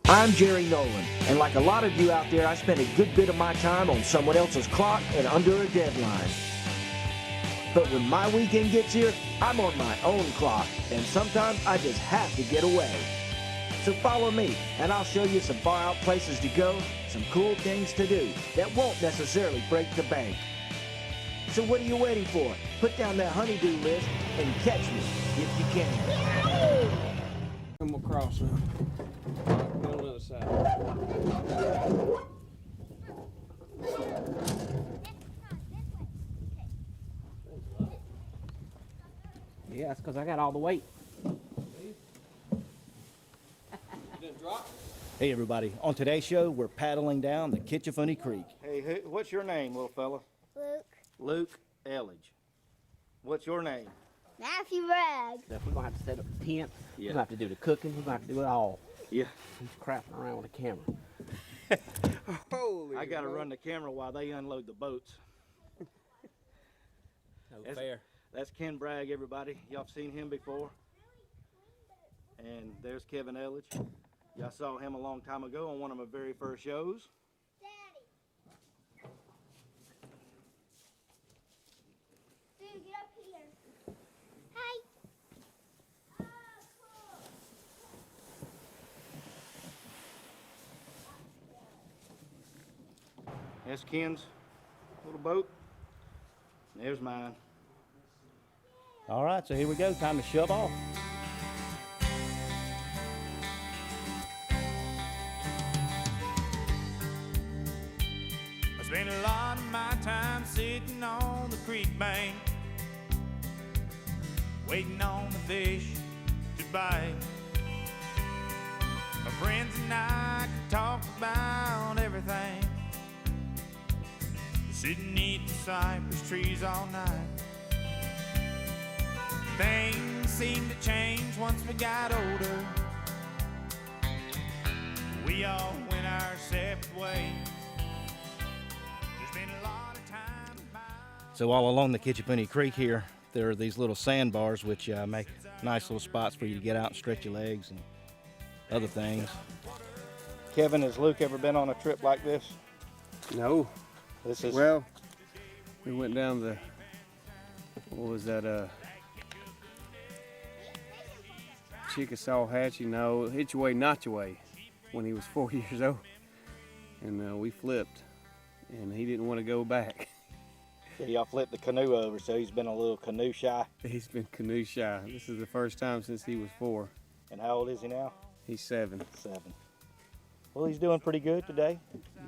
I'm Jerry Nolan, and like a lot of you out there, I spend a good bit of my time on someone else's clock and under a deadline. But when my weekend gets here, I'm on my own clock, and sometimes I just have to get away. So follow me, and I'll show you some far-out places to go, some cool things to do that won't necessarily break the bank. So what are you waiting for? Put down that honey-do list and catch me if you can. Come across now. Go on the other side. Yeah, that's because I got all the weight. Hey everybody, on today's show we're paddling down the Kinchafoonee Creek. Hey, what's your name, little fella? Luke. Luke Elledge. What's your name? Matthew Bragg. So if we're going to have to set up the tent, Yeah. we're going to have to do the cooking, we're going to have to do it all. Yeah. He's crapping around with a camera. Holy I gotta run the camera while they unload the boats. No fair. That's Ken Bragg, everybody. Y'all seen him before? And there's Kevin Elledge. Y'all saw him a long time ago on one of my very first shows. Daddy. Dude, get up here. Hi. Oh, cool. That's Ken's little boat. There's mine. All right, so here we go. Time to shove off. I spend a lot of my time sitting on the creek bank, waiting on the fish to bite. My friends and I could talk about everything, sitting neath the cypress trees all night. Things seemed to change once we got older. We all went our separate ways. There's been a lot of time. So all along the Kinchafoonee Creek here, there are these little sandbars which make nice little spots for you to get out and stretch your legs and other things. Kevin, has Luke ever been on a trip like this? No. This is Well, we went down the, what was that, Chickasaw Hatchie, no, Hitch Your Way, Not Your Way, when he was 4 years old. And we flipped, and he didn't want to go back. Yeah, y'all flipped the canoe over, so he's been a little canoe shy. He's been canoe shy. This is the first time since he was 4. And how old is he now? He's 7. 7. Well, he's doing pretty good today.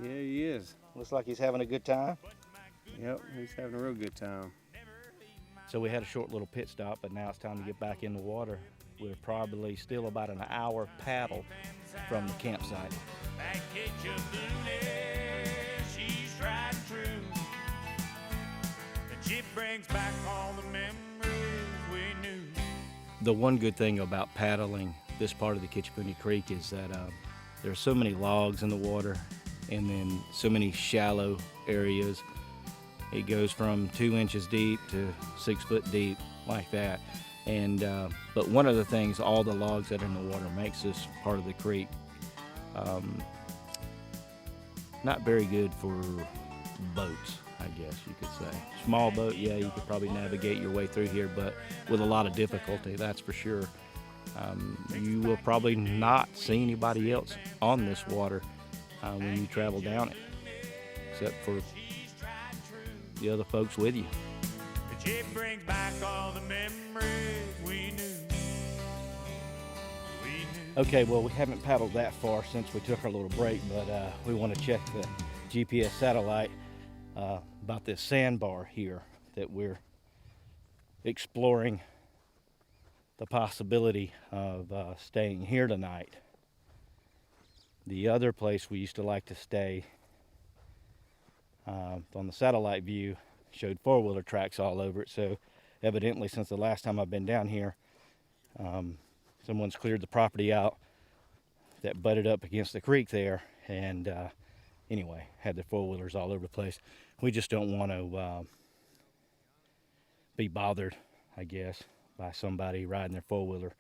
Yeah, he is. Looks like he's having a good time. Yep, he's having a real good time. So we had a short little pit stop, but now it's time to get back in the water. We're probably still about an hour paddle from the campsite. That Kinchafoonee, she's tried and true. And she brings back all the memories we knew. The one good thing about paddling this part of the Kinchafoonee Creek is that there are so many logs in the water and then so many shallow areas. It goes from 2 inches deep to 6 foot deep like that. And but one of the things, all the logs that are in the water makes this part of the creek not very good for boats, I guess you could say. Small boat, yeah, you could probably navigate your way through here, but with a lot of difficulty, that's for sure. You will probably not see anybody else on this water when you travel down it, except for the other folks with you. She brings back all the memories we knew. Okay, well, we haven't paddled that far since we took our little break, but we want to check the GPS satellite about this sandbar here that we're exploring the possibility of staying here tonight. The other place we used to like to stay on the satellite view showed four-wheeler tracks all over it, so evidently since the last time I've been down here, someone's cleared the property out that butted up against the creek there, and anyway, had their four-wheelers all over the place. We just don't want to be bothered, I guess, by somebody riding their four-wheeler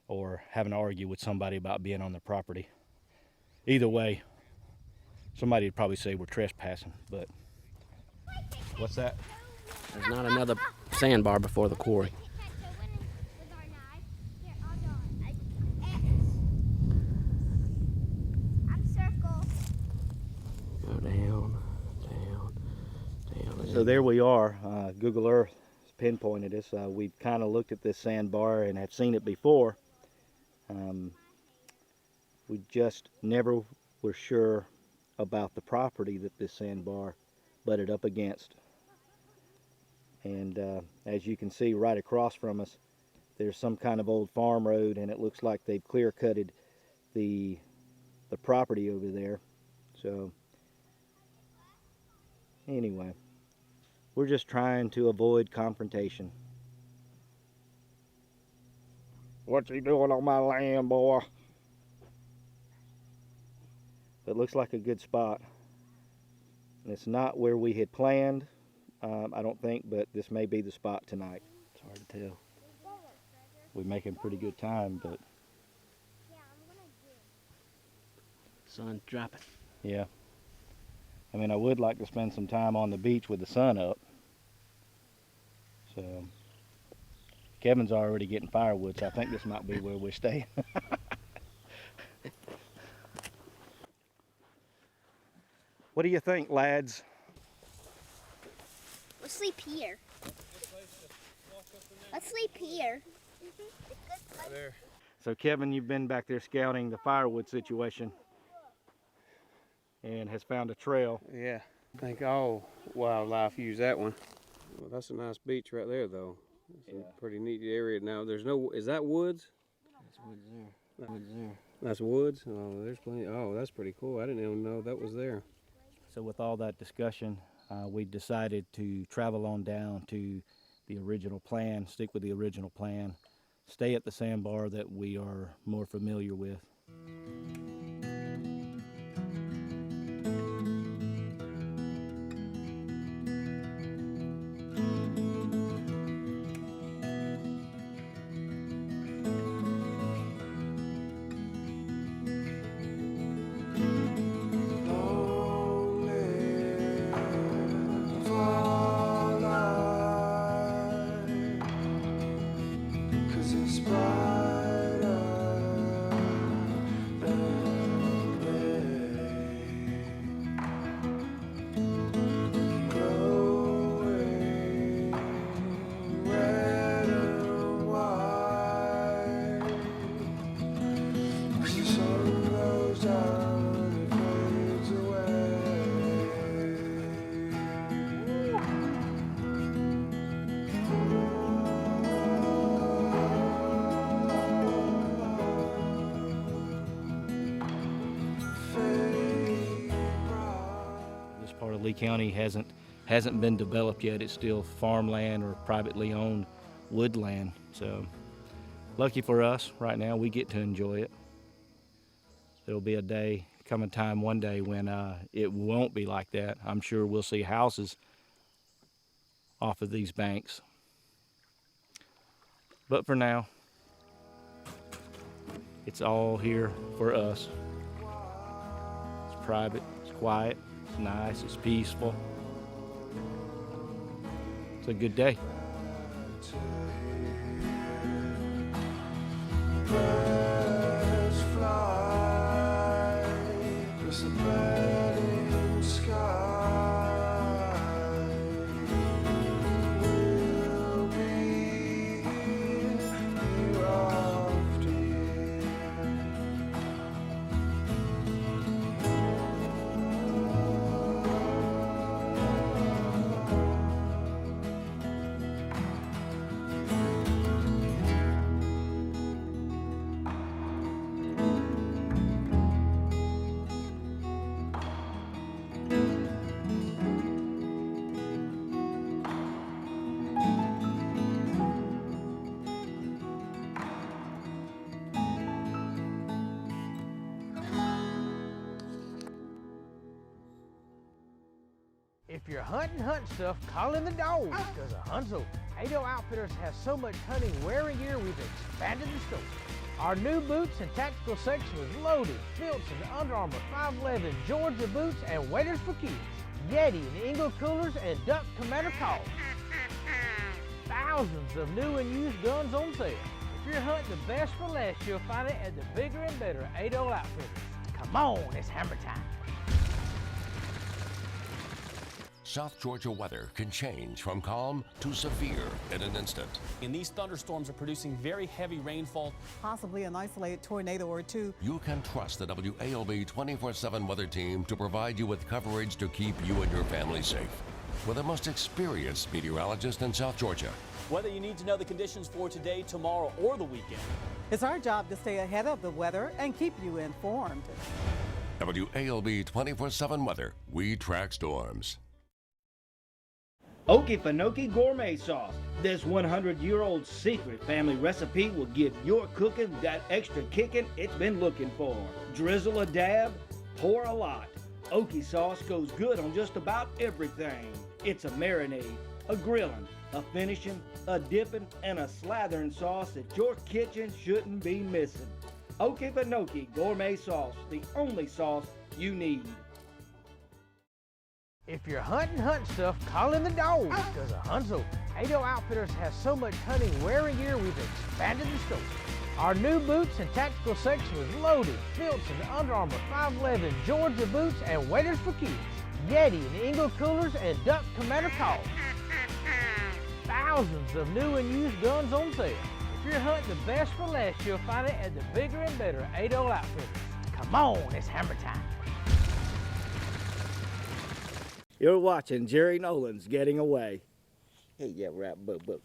or having to argue with somebody about being on their property. either way, somebody would probably say we're trespassing, but what's that? There's not another sandbar before the quarry. I'm circle. Go down, down, down. So there we are. Google Earth has pinpointed us. We've kind of looked at this sandbar and have seen it before. We just never were sure about the property that this sandbar butted up against. And as you can see right across from us, there's some kind of old farm road, and it looks like they've clear-cutted the property over there. So anyway, we're just trying to avoid confrontation. What you doing on my land, boy? It looks like a good spot. And it's not where we had planned, I don't think, but this may be the spot tonight. It's hard to tell. We're making pretty good time, but Sun's dropping. yeah. I mean, I would like to spend some time on the beach with the sun up. So Kevin's already getting firewood, so I think this might be where we're staying. What do you think, lads? We'll sleep here. Let's sleep here. There. So Kevin, you've been back there scouting the firewood situation and has found a trail. Yeah. I think all wildlife use that one. Well, that's a nice beach right there, though. It's a pretty neat area. Now, there's no. Is that woods? That's woods there. Woods there. That's woods. Oh, there's plenty. Oh, that's pretty cool. I didn't even know that was there. So with all that discussion, we decided to travel on down to the original plan, stick with the original plan, stay at the sandbar that we are more familiar with. Lee County hasn't been developed yet. It's still farmland or privately owned woodland. So lucky for us right now, we get to enjoy it. There'll be a day, come a time one day when it won't be like that. I'm sure we'll see houses off of these banks. But for now, it's all here for us. It's private, it's quiet. It's nice, it's peaceful. It's a good day. Birds fly across the burning sky. We'll be here after year. If you're hunting stuff, call in the dogs, because Hunzo Ado Outfitters has so much hunting wearing gear, we've expanded the store. Our new boots and tactical section is loaded. Filts and Under Armour 511 Georgia boots and waders for kids. Yeti and Eagle coolers and Duck Commander calls. Thousands of new and used guns on sale. If you're hunting the best for less, you'll find it at the bigger and better 8 Outfitters. Come on, it's hammer time. South Georgia weather can change from calm to severe in an instant. And these thunderstorms are producing very heavy rainfall. Possibly an isolated tornado or two. You can trust the WALB 24/7 weather team to provide you with coverage to keep you and your family safe. We're the most experienced meteorologist in South Georgia. Whether you need to know the conditions for today, tomorrow, or the weekend. It's our job to stay ahead of the weather and keep you informed. WALB 24/7 weather. We track storms. Okefenokee Gourmet Sauce. This 100-year-old secret family recipe will give your cooking that extra kicking it's been looking for. Drizzle a dab, pour a lot. Okie sauce goes good on just about everything. It's a marinade, a grilling, a finishing, a dipping, and a slathering sauce that your kitchen shouldn't be missing. Okefenokee Gourmet Sauce, the only sauce you need. If you're hunting stuff, call in the dog, because the hunt's open. 8 Outfitters has so much hunting wearing gear, we've expanded the store. Our new boots and tactical section is loaded. Filts and Under Armour 511 Georgia boots and waders for kids. Yeti and Eagle coolers and Duck Commander calls. Thousands of new and used guns on sale. If you're hunting the best for less, you'll find it at the bigger and better 8 Outfitters. Come on, it's hammer time. You're watching Jerry Nolan's Getting Away. Hey, yeah, rap, book.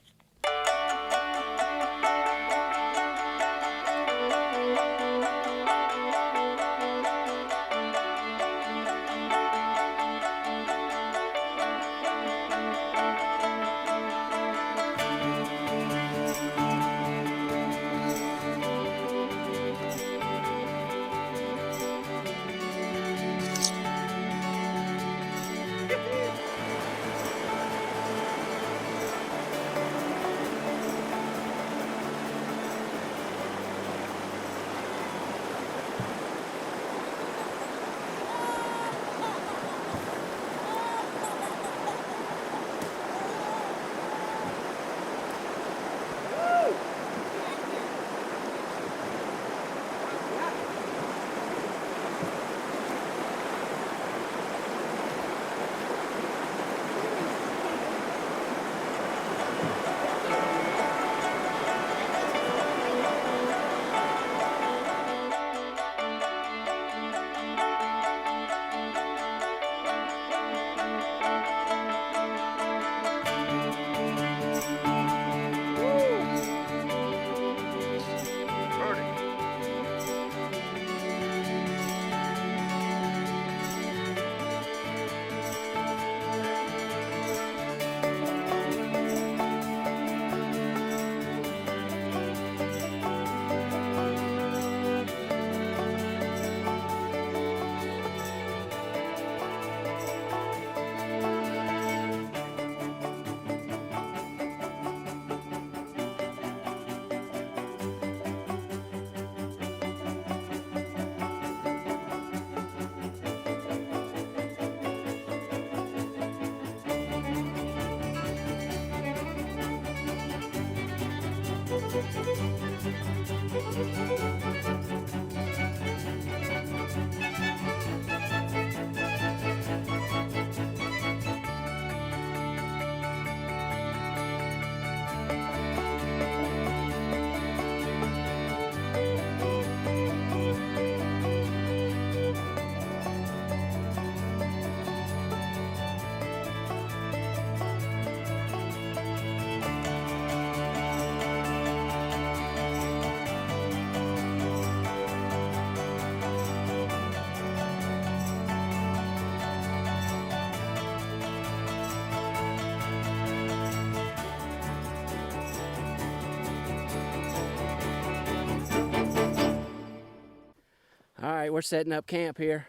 All right, we're setting up camp here.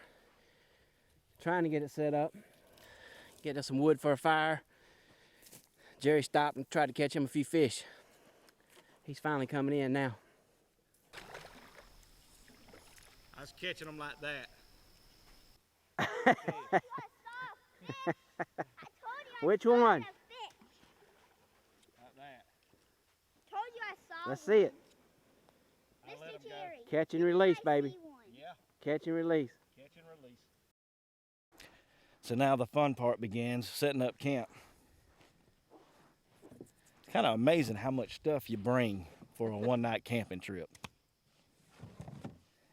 Trying to get it set up. Get us some wood for a fire. Jerry stopped and tried to catch him a few fish. He's finally coming in now. I was catching them like that. Which one? Like that. Told you I saw Let's see it. Mr. Jerry. Catch and release, baby. Yeah. Catch and release. Catch and release. So now the fun part begins, setting up camp. It's kind of amazing how much stuff you bring for a one-night camping trip.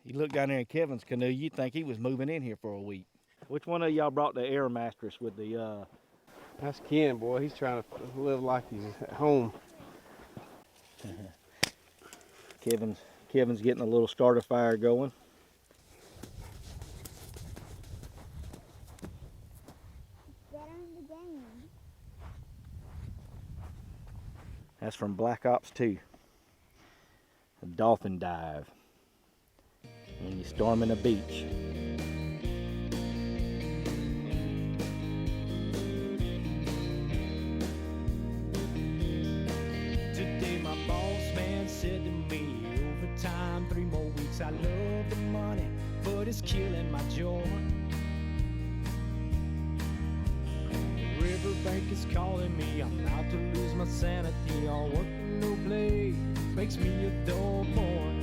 You look down there in Kevin's canoe, you'd think he was moving in here for a week. Which one of y'all brought the air mattress with the That's Ken, boy. He's trying to live like he's at home. Kevin's getting a little starter fire going. Get on the game. That's from Black Ops 2. A dolphin dive. When you're storming a beach. Today my boss man said to me, overtime, 3 more weeks. I love the money, but it's killing my joy. Riverbank is calling me, I'm out to lose my sanity. All work and no play makes me a dull boy.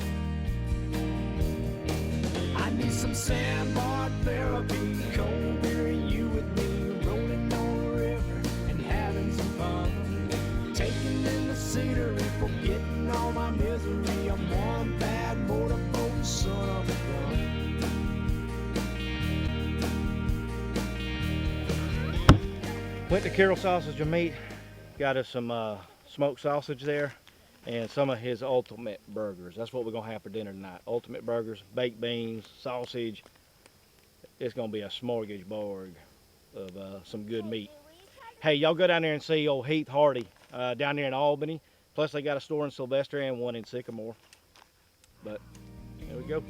I need some sandbar therapy, cold beer and you with me, rolling on the river and having some fun. Taking in the scenery, forgetting all my misery. I'm one bad motorboat son of a gun. Went to Carroll Sausage and Meat, got us some smoked sausage there and some of his ultimate burgers. That's what we're gonna have for dinner tonight. Ultimate burgers, baked beans, sausage. It's gonna be a smorgasbord of some good meat. Hey, y'all go down there and see old Heath Hardy down there in Albany. Plus they got a store in Sylvester and one in Sycamore. But there we go.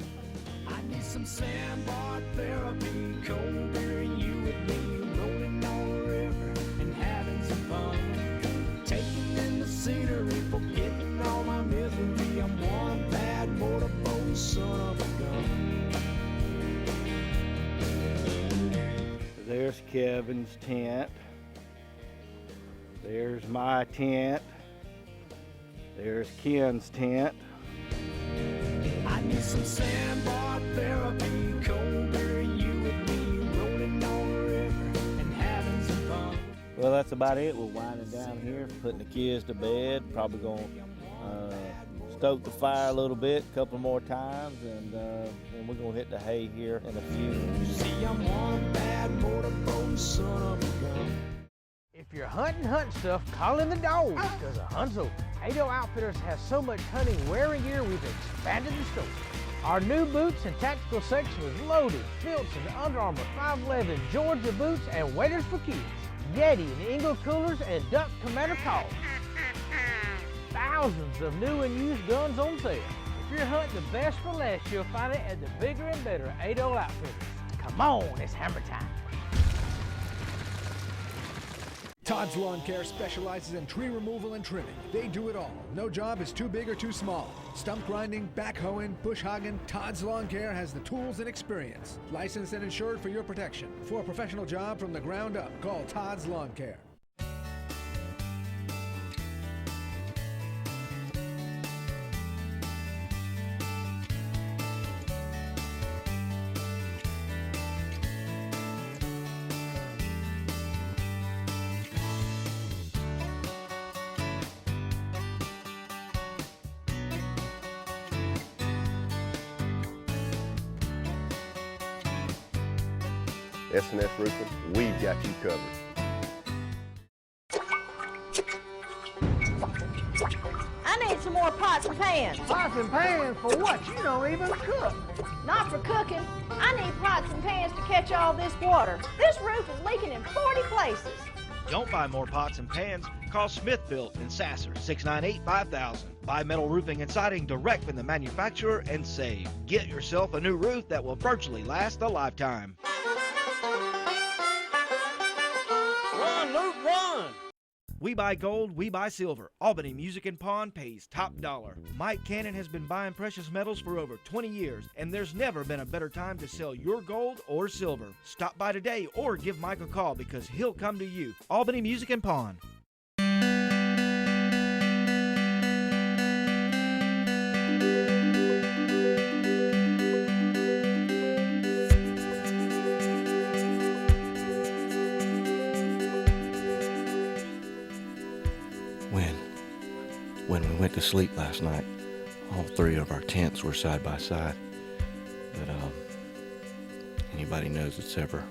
I need some sandbar therapy, cold beer and you with me, rolling on the river and having some fun. Taking in the scenery, forgetting all my misery. I'm one bad motorboat son of a gun. There's Kevin's tent. There's my tent. There's Ken's tent. I need some sandbar therapy, cold beer and you with me, rolling on the river and having some fun. Well, that's about it. We're winding down here, putting the kids to bed. Probably gonna stoke the fire a little bit, a couple more times, and then we're gonna hit the hay here in a few. See, I'm one bad motorboat son of a gun. If you're hunting stuff, call in the dogs, because Hunzo Ado Outfitters has so much hunting wearing gear we've expanded the scope. Our new boots and tactical section is loaded, Phillips and Under Armour 511 Georgia boots and waders for kids, Yeti and Eagle coolers and Duck Commander calls. Thousands of new and used guns on sale. If you're hunting the best for less, you'll find it at the bigger and better Ado Outfitters. Come on, it's hammer time. Todd's Lawn Care specializes in tree removal and trimming. They do it all. No job is too big or too small. Stump grinding, backhoeing, bush hogging, Todd's Lawn Care has the tools and experience. Licensed and insured for your protection. For a professional job from the ground up, call Todd's Lawn Care. S&S Roofing, we've got you covered. I need some more pots and pans. Pots and pans for what? You don't even cook. Not for cooking. I need pots and pans to catch all this water. This roof is leaking in 40 places. Don't buy more pots and pans. Call Smith Built in Sasser, 698-5000. Buy metal roofing and siding direct from the manufacturer and save. Get yourself a new roof that will virtually last a lifetime. Run, Luke, run! We buy gold, we buy silver. Albany Music and Pawn pays top dollar. Mike Cannon has been buying precious metals for over 20 years, and there's never been a better time to sell your gold or silver. Stop by today or give Mike a call because he'll come to you. Albany Music and Pawn. When we went to sleep last night, all three of our tents were side by side. But anybody knows that's ever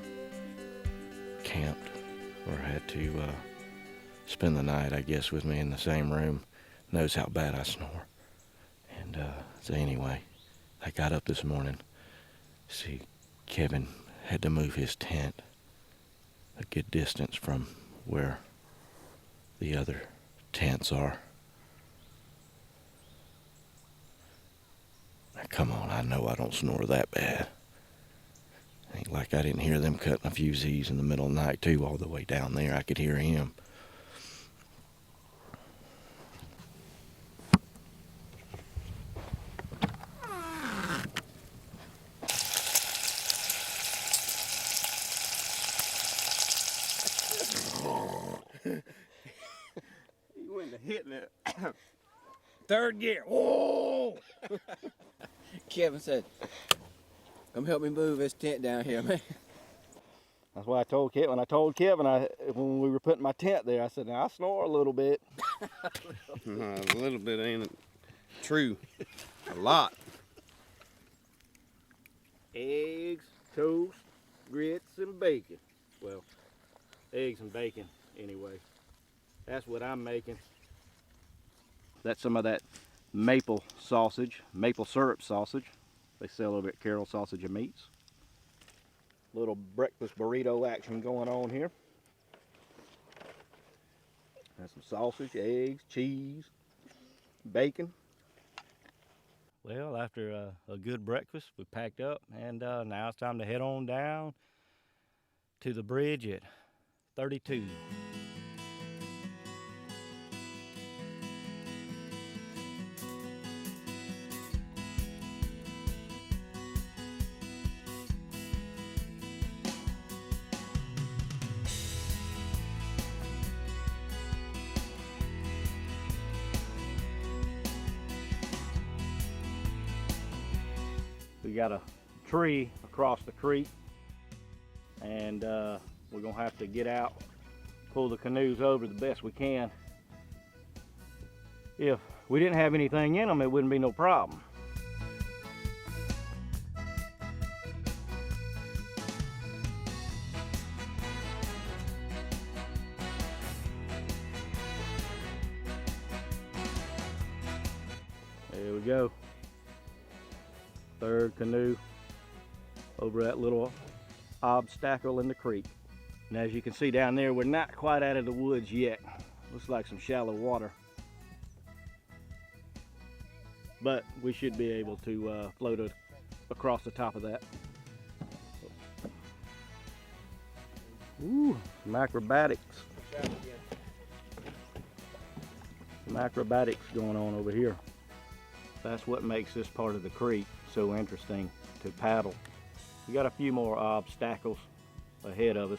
camped or had to spend the night, I guess, with me in the same room knows how bad I snore. And so anyway, I got up this morning. See, Kevin had to move his tent a good distance from where the other tents are. Now, come on, I know I don't snore that bad. Ain't like I didn't hear them cutting a few Z's in the middle of the night, too, all the way down there. I could hear him. He went to hitting it. Third gear. Whoa! Kevin said, "Come help me move this tent down here, man." That's why I told Kevin. When we were putting my tent there, I said, "Now I snore a little bit." No, a little bit ain't true. A lot. Eggs, toast, grits, and bacon. Well, eggs and bacon anyway. That's what I'm making. That's some of that maple sausage, maple syrup sausage they sell over at Carroll Sausage and Meats. Little breakfast burrito action going on here. That's some sausage, eggs, cheese, bacon. Well, after a good breakfast, we packed up, and now it's time to head on down to the bridge at 32. We got a tree across the creek, and we're gonna have to get out, pull the canoes over the best we can. If we didn't have anything in them, it wouldn't be no problem. There we go. Third canoe over that little obstacle in the creek. And as you can see down there, we're not quite out of the woods yet. Looks like some shallow water. But we should be able to float across the top of that. Ooh, some acrobatics. Some acrobatics going on over here. That's what makes this part of the creek so interesting to paddle. We got a few more obstacles ahead of us.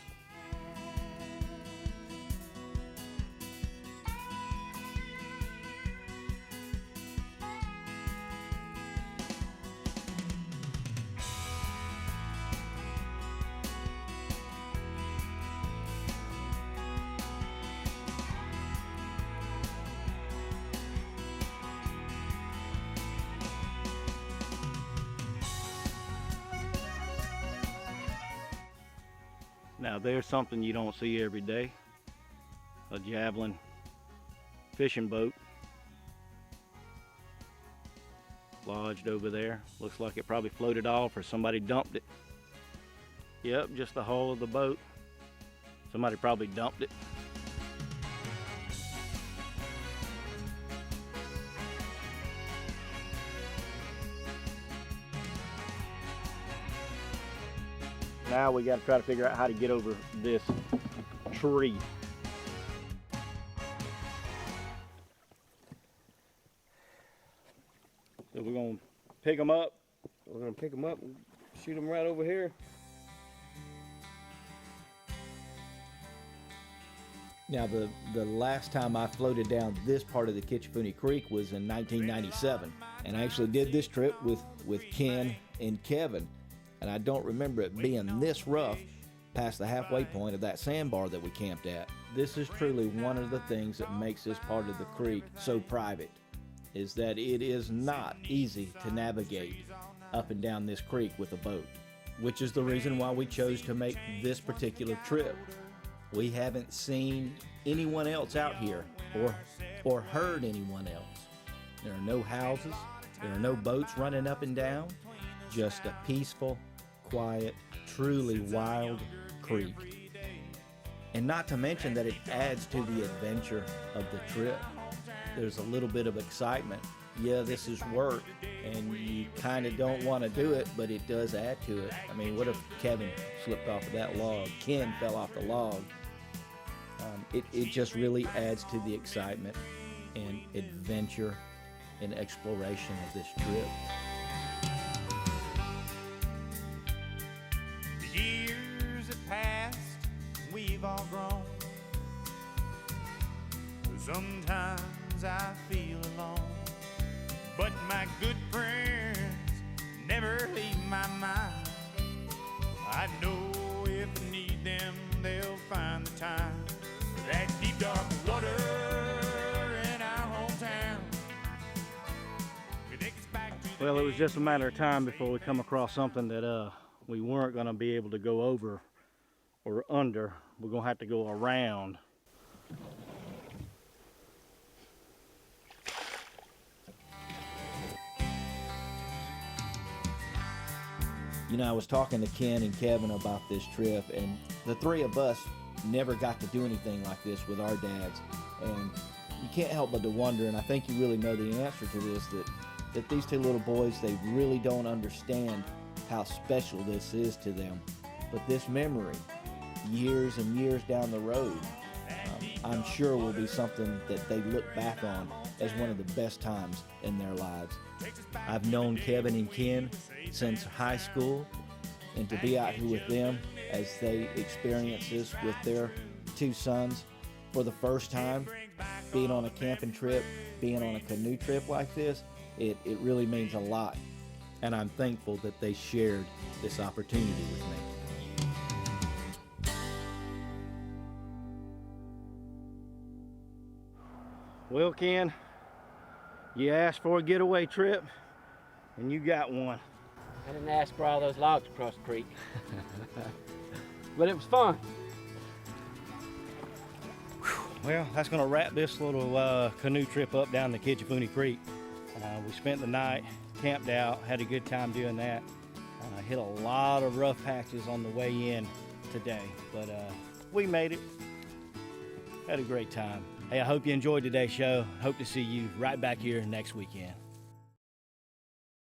Now there's something you don't see every day. A javelin fishing boat lodged over there. Looks like it probably floated off or somebody dumped it. Yep, just the hull of the boat. Somebody probably dumped it. Now we got to try to figure out how to get over this tree. pick them up. We're gonna pick them up and shoot them right over here. Now, the last time I floated down this part of the Kinchafoonee Creek was in 1997, and I actually did this trip with Ken and Kevin, and I don't remember it being this rough past the halfway point of that sandbar that we camped at. This is truly one of the things that makes this part of the creek so private, is that it is not easy to navigate up and down this creek with a boat, which is the reason why we chose to make this particular trip. We haven't seen anyone else out here or heard anyone else. There are no houses, there are no boats running up and down, just a peaceful, quiet, truly wild creek. And not to mention that it adds to the adventure of the trip. There's a little bit of excitement. Yeah, this is work, and you kind of don't want to do it, but it does add to it. I mean, what if Kevin slipped off of that log? Ken fell off the log. It just really adds to the excitement and adventure and exploration of this trip. The years have passed, we've all grown. Sometimes I feel alone, but my good friends never leave my mind. I know if I need them, they'll find the time. That deep dark water in our hometown. Well, it was just a matter of time before we come across something that we weren't going to be able to go over or under. We're going to have to go around. You know, I was talking to Ken and Kevin about this trip, and the three of us never got to do anything like this with our dads. And you can't help but to wonder, and I think you really know the answer to this, that these two little boys, they really don't understand how special this is to them. But this memory, years and years down the road, I'm sure will be something that they look back on as one of the best times in their lives. I've known Kevin and Ken since high school, and to be out here with them as they experience this with their two sons for the first time, being on a camping trip, being on a canoe trip like this, it really means a lot. And I'm thankful that they shared this opportunity with me. Well, Ken, you asked for a getaway trip, and you got one. I didn't ask for all those logs across the creek. But it was fun. Well, that's going to wrap this little canoe trip up down the Kinchafoonee Creek. We spent the night, camped out, had a good time doing that. Hit a lot of rough patches on the way in today, but we made it. Had a great time. Hey, I hope you enjoyed today's show. Hope to see you right back here next weekend.